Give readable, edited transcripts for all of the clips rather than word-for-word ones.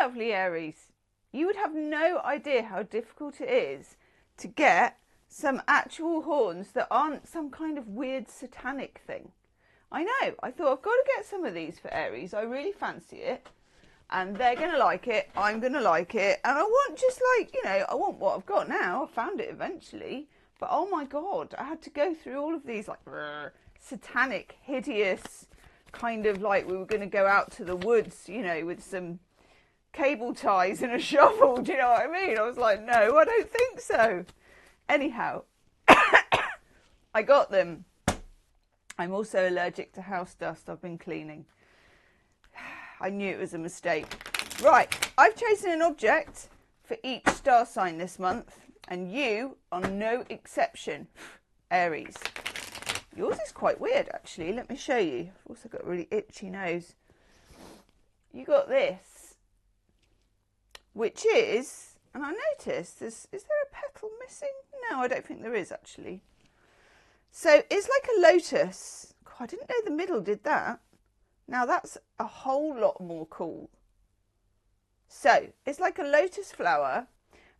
lovely Aries. You would have no idea how difficult it is to get some actual horns that aren't some kind of weird satanic thing. I know, I thought I've got to get some of these for Aries. I really fancy it. And they're going to like it, I'm going to like it. And I want just like, you know, I want what I've got now. I found it eventually. But oh my God, I had to go through all of these like satanic, hideous, kind of like we were going to go out to the woods, you know, with some cable ties and a shovel. Do you know what I mean? I was like, no, I don't think so. Anyhow, I got them. I'm also allergic to house dust. I've been cleaning. I knew it was a mistake. Right, I've chosen an object for each star sign this month, and you are no exception, Aries. Yours is quite weird, actually. Let me show you. I've also got a really itchy nose. You got this, which is, and I noticed, is there a petal missing? No, I don't think there is, actually. So it's like a lotus. God, I didn't know the middle did that. Now that's a whole lot more cool. So it's like a lotus flower,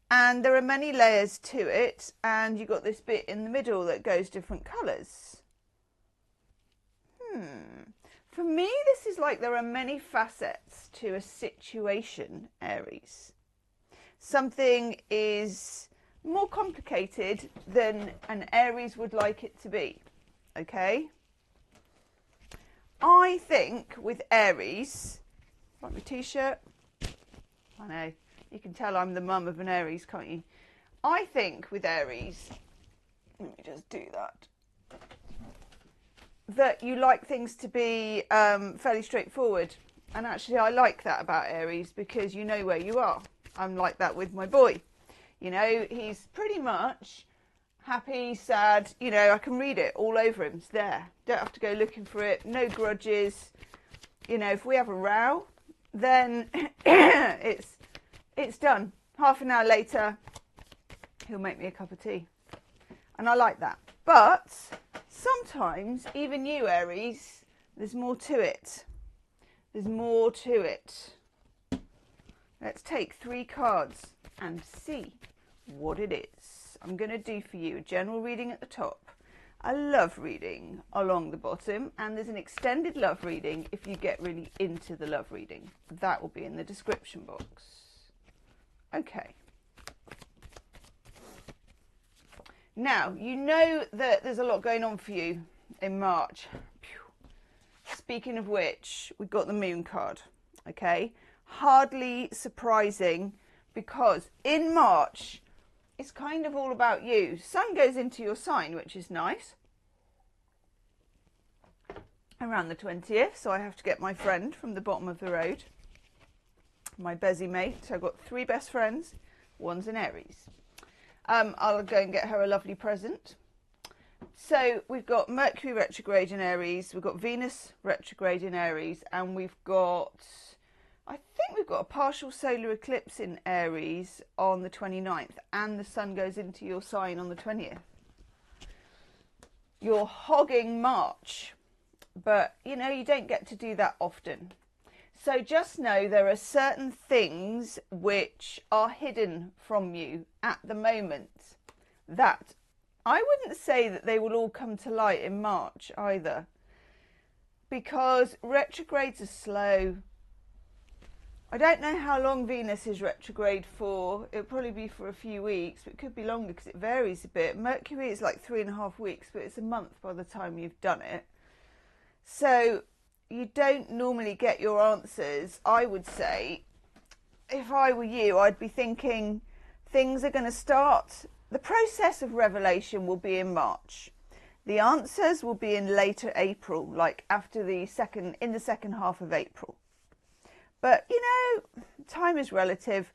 and there are many layers to it, and you got this bit in the middle that goes different colours. For me, this is like there are many facets to a situation, Aries. Something is more complicated than an Aries would like it to be, okay? I think with Aries, like my t-shirt, I know, you can tell I'm the mum of an Aries, can't you? I think with Aries, let me just do that you like things to be fairly straightforward. And actually I like that about Aries because you know where you are. I'm like that with my boy. You know, he's pretty much happy, sad, you know, I can read it all over him. It's there. Don't have to go looking for it. No grudges. You know, if we have a row, then it's done. Half an hour later, he'll make me a cup of tea. And I like that. But sometimes, even you, Aries, there's more to it. There's more to it. Let's take 3 cards and see what it is. I'm going to do for you a general reading at the top, a love reading along the bottom, and there's an extended love reading if you get really into the love reading. That will be in the description box. Okay. Now, you know that there's a lot going on for you in March. Speaking of which, we've got the Moon card, okay? Hardly surprising because in March, it's kind of all about you. Sun goes into your sign, which is nice, around the 20th. So I have to get my friend from the bottom of the road, my Bezzy mate. So I've got 3 best friends. One's an Aries. I'll go and get her a lovely present. So we've got Mercury retrograde in Aries. We've got Venus retrograde in Aries. And we've got, I think we've got a partial solar eclipse in Aries on the 29th, and the sun goes into your sign on the 20th. You're hogging March, but you know, you don't get to do that often. So just know there are certain things which are hidden from you at the moment that I wouldn't say that they will all come to light in March either, because retrogrades are slow. I don't know how long Venus is retrograde for. It'll probably be for a few weeks, but it could be longer because it varies a bit. Mercury is like 3.5 weeks, but it's a month by the time you've done it. So you don't normally get your answers. I would say, if I were you, I'd be thinking things are going to start. The process of revelation will be in March. The answers will be in later April, like after in the second half of April. But, you know, time is relative,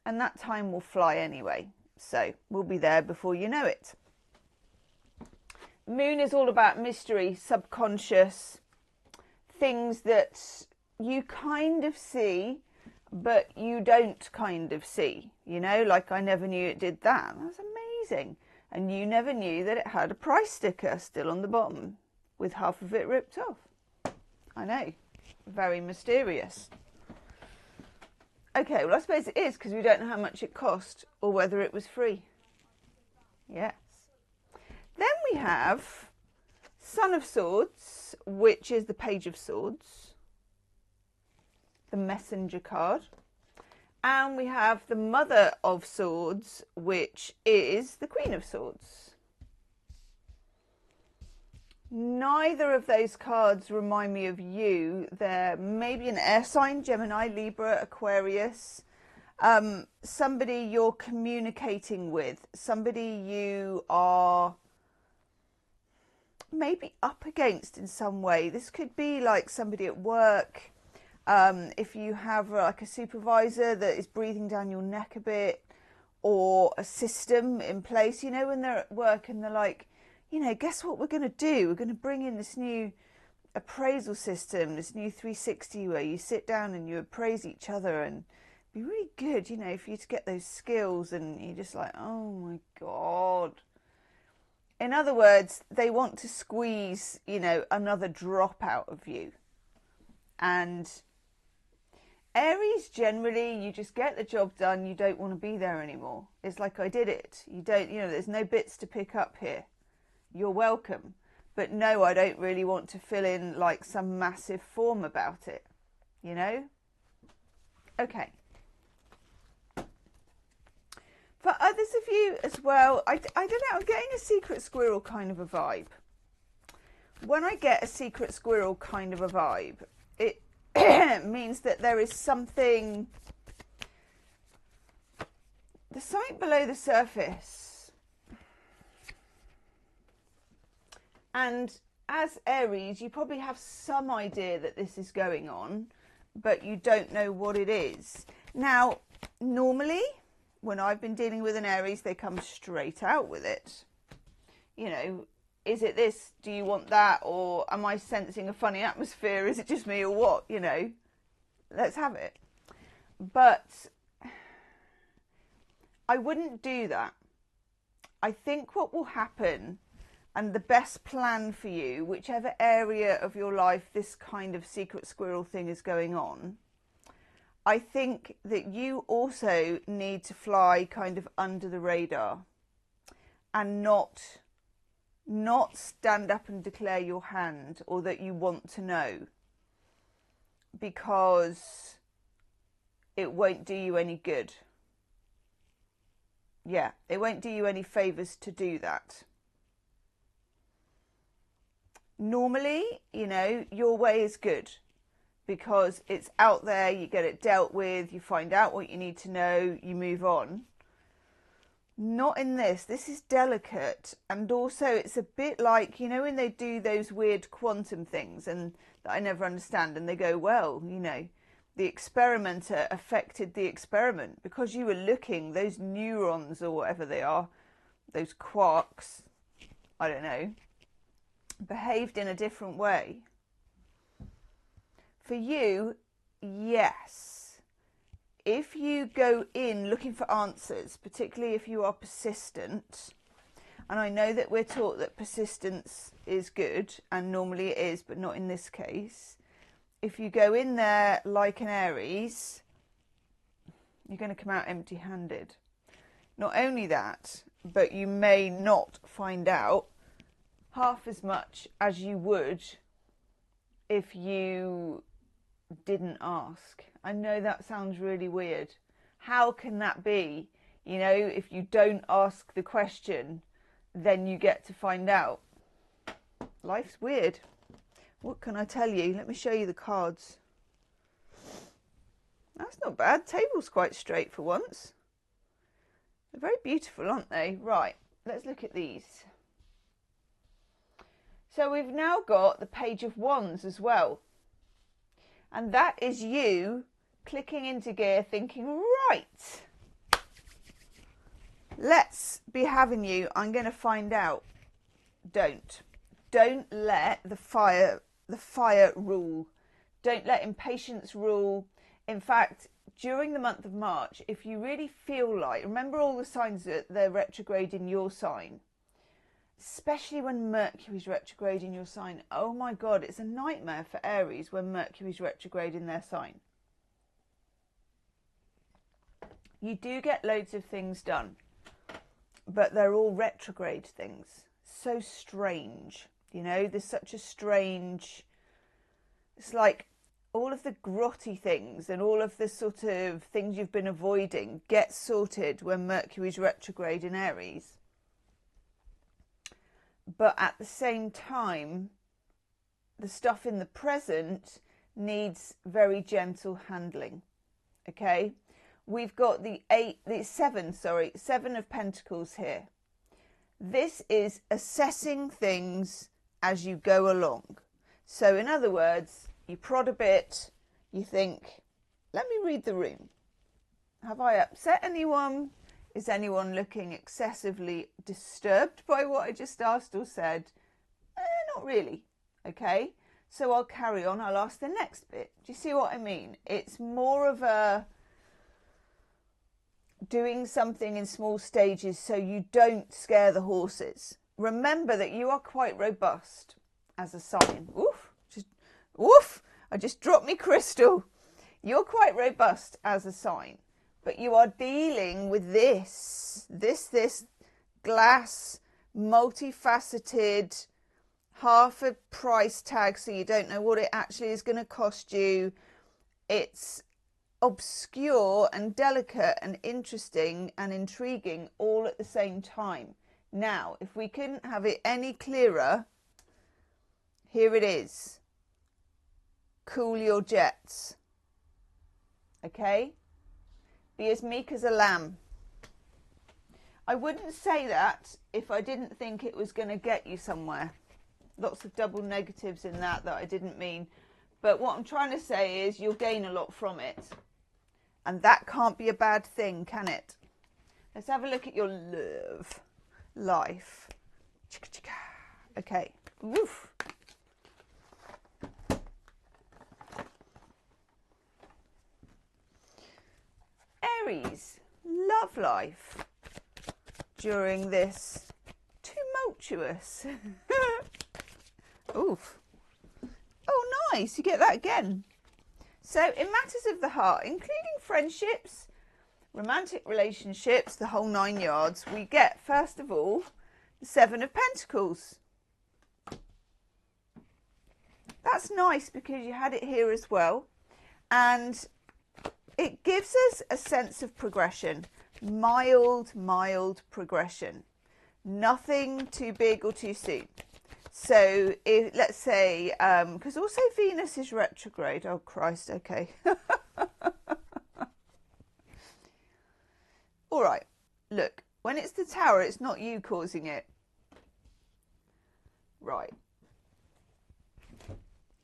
and that time will fly anyway. So we'll be there before you know it. Moon is all about mystery, subconscious, things that you kind of see, but you don't kind of see. You know, like I never knew it did that. That's amazing. And you never knew that it had a price sticker still on the bottom with half of it ripped off. I know. Very mysterious. Okay, well, I suppose it is because we don't know how much it cost or whether it was free. Yes. Then we have Son of Swords, which is the Page of Swords, the Messenger card. And we have the Mother of Swords, which is the Queen of Swords. Neither of those cards remind me of you. They're maybe an air sign, Gemini, Libra, Aquarius. Somebody you're communicating with, somebody you are maybe up against in some way. This could be like somebody at work. If you have like a supervisor that is breathing down your neck a bit, or a system in place, you know, when they're at work and they're like, you know, guess what we're going to do? We're going to bring in this new appraisal system, this new 360 where you sit down and you appraise each other, and be really good, you know, for you to get those skills, and you're just like, oh my God. In other words, they want to squeeze, you know, another drop out of you. And Aries, generally, you just get the job done. You don't want to be there anymore. It's like, I did it. You don't, you know, there's no bits to pick up here. You're welcome. But no, I don't really want to fill in like some massive form about it, you know? Okay. For others of you as well, I don't know, I'm getting a secret squirrel kind of a vibe. When I get a secret squirrel kind of a vibe, it means that there is something, there's something below the surface. And as Aries, you probably have some idea that this is going on, but you don't know what it is. Now, normally, when I've been dealing with an Aries, they come straight out with it. You know, is it this? Do you want that? Or am I sensing a funny atmosphere? Is it just me or what? You know, let's have it. But I wouldn't do that. I think what will happen, and the best plan for you, whichever area of your life this kind of secret squirrel thing is going on, I think that you also need to fly kind of under the radar and not stand up and declare your hand, or that you want to know, because it won't do you any good. Yeah, it won't do you any favours to do that. Normally, you know, your way is good, because it's out there, you get it dealt with, you find out what you need to know, you move on. Not in this. This is delicate, and also it's a bit like, you know, when they do those weird quantum things and that I never understand, and they go, well, you know, the experimenter affected the experiment because you were looking, those neurons or whatever they are, those quarks, I don't know, behaved in a different way. For you, yes. If you go in looking for answers, particularly if you are persistent, and I know that we're taught that persistence is good, and normally it is, but not in this case. If you go in there like an Aries, you're going to come out empty-handed. Not only that, but you may not find out half as much as you would if you didn't ask. I know that sounds really weird. How can that be? You know, if you don't ask the question, then you get to find out. Life's weird. What can I tell you? Let me show you the cards. That's not bad. Table's quite straight for once. They're very beautiful, aren't they? Right, let's look at these. So we've now got the Page of Wands as well. And that is you clicking into gear, thinking, right, let's be having you. I'm going to find out. Don't let the fire rule. Don't let impatience rule. In fact, during the month of March, if you really feel like, remember all the signs that they're retrograde in your sign, especially when Mercury's retrograde in your sign. Oh my God, it's a nightmare for Aries when Mercury's retrograde in their sign. You do get loads of things done, but they're all retrograde things. So strange, you know, there's such a strange, it's like all of the grotty things and all of the sort of things you've been avoiding get sorted when Mercury's retrograde in Aries. But at the same time, the stuff in the present needs very gentle handling. Okay, we've got the Seven of Pentacles here. This is assessing things as you go along. So in other words, you prod a bit, you think, let me read the room. Have I upset anyone? Is anyone looking excessively disturbed by what I just asked or said? Not really. Okay, so I'll carry on. I'll ask the next bit. Do you see what I mean? It's more of a doing something in small stages so you don't scare the horses. Remember that you are quite robust as a sign. Oof, I just dropped me crystal. You're quite robust as a sign, but you are dealing with this glass, multifaceted, half a price tag, so you don't know what it actually is going to cost you. It's obscure and delicate and interesting and intriguing all at the same time. Now, if we couldn't have it any clearer, here it is. Cool your jets. Okay? Be as meek as a lamb. I wouldn't say that if I didn't think it was going to get you somewhere. Lots of double negatives in that I didn't mean. But what I'm trying to say is you'll gain a lot from it. And that can't be a bad thing, can it? Let's have a look at your love life. Okay. Woof. Aries, love life during this tumultuous. Oof. Oh, nice. You get that again. So in matters of the heart, including friendships, romantic relationships, the whole 9 yards, we get, first of all, the Seven of Pentacles. That's nice because you had it here as well. And it gives us a sense of progression. Mild progression. Nothing too big or too soon. So if, let's say, because also Venus is retrograde. Oh, Christ, okay. All right, look, when it's the Tower, it's not you causing it. Right.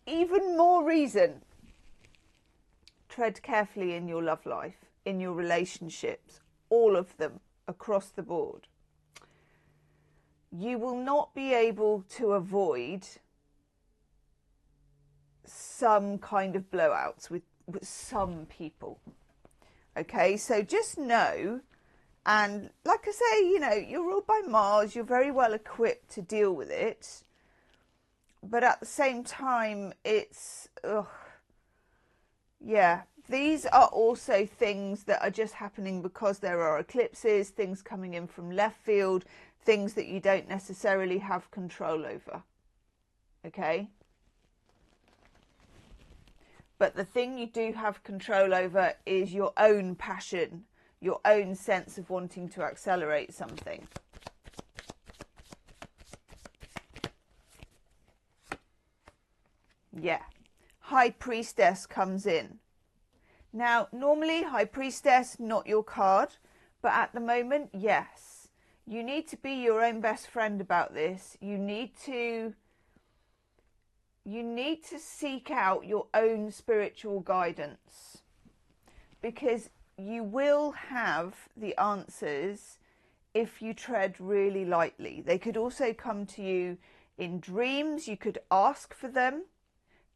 Even more reason. Tread carefully in your love life, in your relationships, all of them, across the board. You will not be able to avoid some kind of blowouts with some people. Okay, so just know, and like I say, you know, you're ruled by Mars, you're very well equipped to deal with it. But at the same time, it's, yeah, these are also things that are just happening because there are eclipses, things coming in from left field, things that you don't necessarily have control over. Okay? But the thing you do have control over is your own passion, your own sense of wanting to accelerate something. Yeah. High Priestess comes in. Now, normally High Priestess, not your card, but at the moment, yes. You need to be your own best friend about this. You need to seek out your own spiritual guidance, because you will have the answers if you tread really lightly. They could also come to you in dreams. You could ask for them,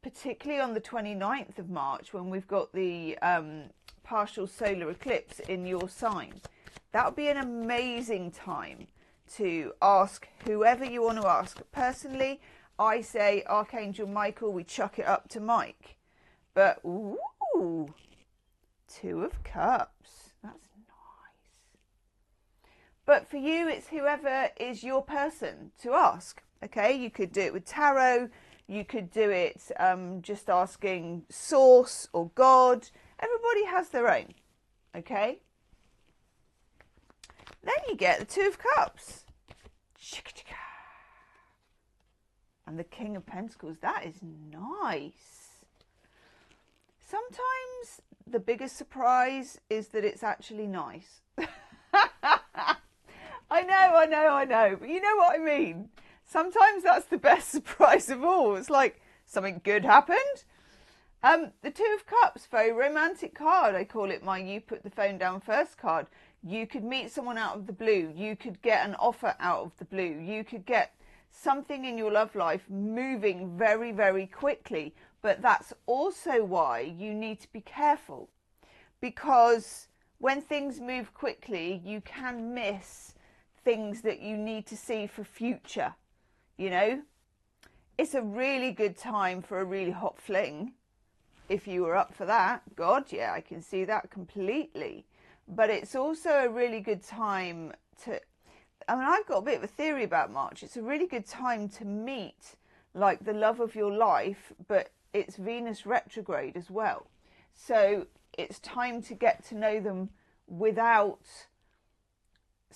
particularly on the 29th of March when we've got the partial solar eclipse in your sign. That would be an amazing time to ask whoever you want to ask. Personally, I say Archangel Michael, we chuck it up to Mike. But, ooh, Two of Cups. That's But for you, it's whoever is your person to ask. Okay, you could do it with tarot. You could do it just asking source or God. Everybody has their own. Okay. Then you get the Two of Cups. And the King of Pentacles. That is nice. Sometimes the biggest surprise is that it's actually nice. I know. But you know what I mean. Sometimes that's the best surprise of all. It's like something good happened. The Two of Cups, very romantic card. I call it my you put the phone down first card. You could meet someone out of the blue. You could get an offer out of the blue. You could get something in your love life moving very, very quickly. But that's also why you need to be careful. Because when things move quickly, you can miss things that you need to see for future. You know, it's a really good time for a really hot fling. If you were up for that, God, yeah, I can see that completely. But it's also a really good time to, I mean, I've got a bit of a theory about March. It's a really good time to meet like the love of your life, but it's Venus retrograde as well. So it's time to get to know them without,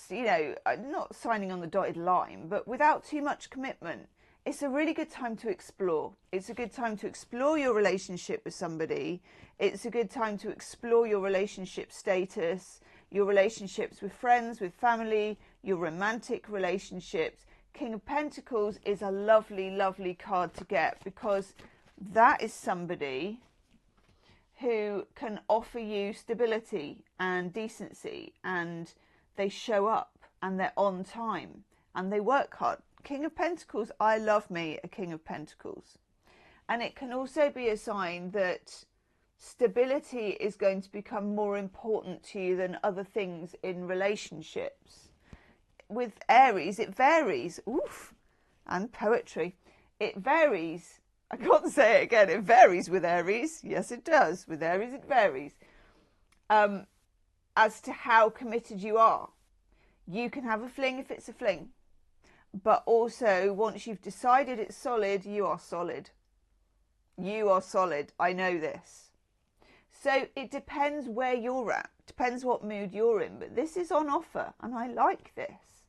you know, not signing on the dotted line, but without too much commitment. It's a really good time to explore. It's a good time to explore your relationship with somebody. It's a good time to explore your relationship status, your relationships with friends, with family, your romantic relationships. King of Pentacles is a lovely, lovely card to get because that is somebody who can offer you stability and decency, and they show up and they're on time and they work hard. King of Pentacles, I love me a King of Pentacles. And it can also be a sign that stability is going to become more important to you than other things in relationships. With Aries, it varies. Oof. And poetry. It varies. I can't say it again. It varies with Aries. Yes, it does. With Aries, it varies. As to how committed you are. You can have a fling if it's a fling. But also, once you've decided it's solid, you are solid. You are solid. I know this. So it depends where you're at. Depends what mood you're in. But this is on offer, and I like this.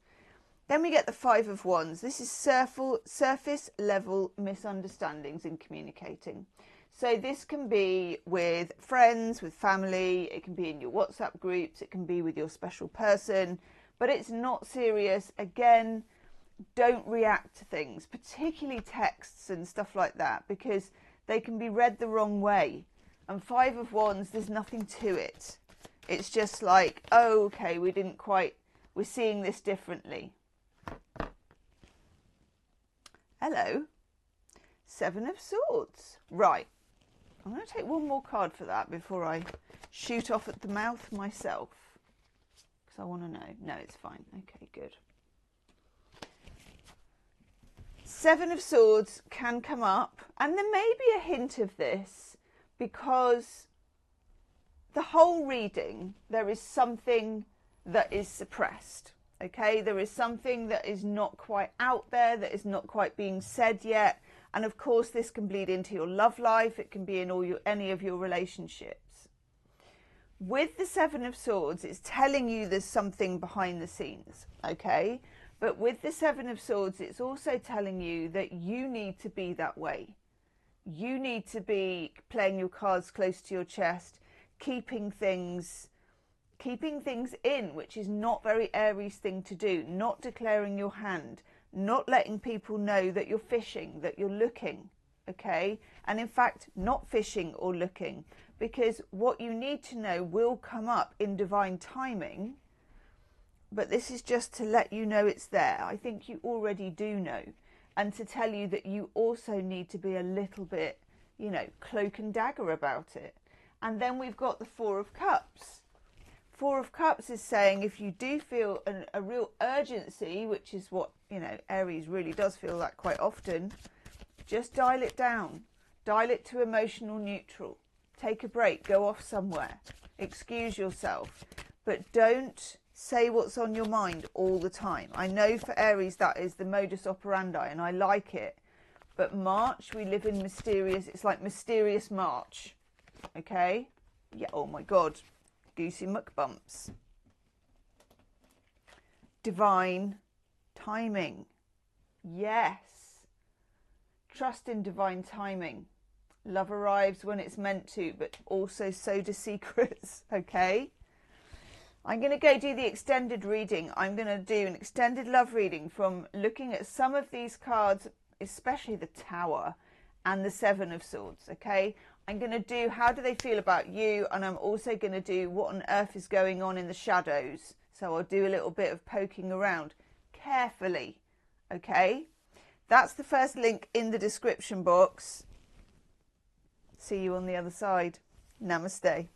Then we get the Five of Wands. This is surface level misunderstandings in communicating. So this can be with friends, with family. It can be in your WhatsApp groups. It can be with your special person. But it's not serious. Again, don't react to things, particularly texts and stuff like that, because they can be read the wrong way. And Five of Wands, there's nothing to it. It's just like, oh, okay, we're seeing this differently. Hello. Seven of Swords. Right. I'm going to take one more card for that before I shoot off at the mouth myself. Because I want to know. No, it's fine. Okay, good. Seven of Swords can come up, and there may be a hint of this because the whole reading, there is something that is suppressed. Okay, there is something that is not quite out there, that is not quite being said yet. And of course, this can bleed into your love life. It can be in any of your relationships. With the Seven of Swords, it's telling you there's something behind the scenes. Okay. But with the Seven of Swords, it's also telling you that you need to be that way. You need to be playing your cards close to your chest, keeping things in, which is not very Aries thing to do. Not declaring your hand, not letting people know that you're fishing, that you're looking, okay? And in fact, not fishing or looking, because what you need to know will come up in divine timing. But this is just to let you know it's there. I think you already do know. And to tell you that you also need to be a little bit, you know, cloak and dagger about it. And then we've got the Four of Cups. Four of Cups is saying if you do feel a real urgency, which is what, you know, Aries really does feel that quite often, just dial it down. Dial it to emotional neutral. Take a break. Go off somewhere. Excuse yourself. But don't say what's on your mind all the time. I know for Aries that is the modus operandi, and I like it. But March, we live in mysterious, it's like mysterious March. Okay? Yeah, oh my God. Goosey muckbumps. Divine timing. Yes. Trust in divine timing. Love arrives when it's meant to, but also so do secrets. Okay? I'm going to go do the extended reading. I'm going to do an extended love reading from looking at some of these cards, especially the Tower and the Seven of Swords, okay? I'm going to do how do they feel about you, and I'm also going to do what on earth is going on in the shadows. So I'll do a little bit of poking around carefully, okay? That's the first link in the description box. See you on the other side. Namaste.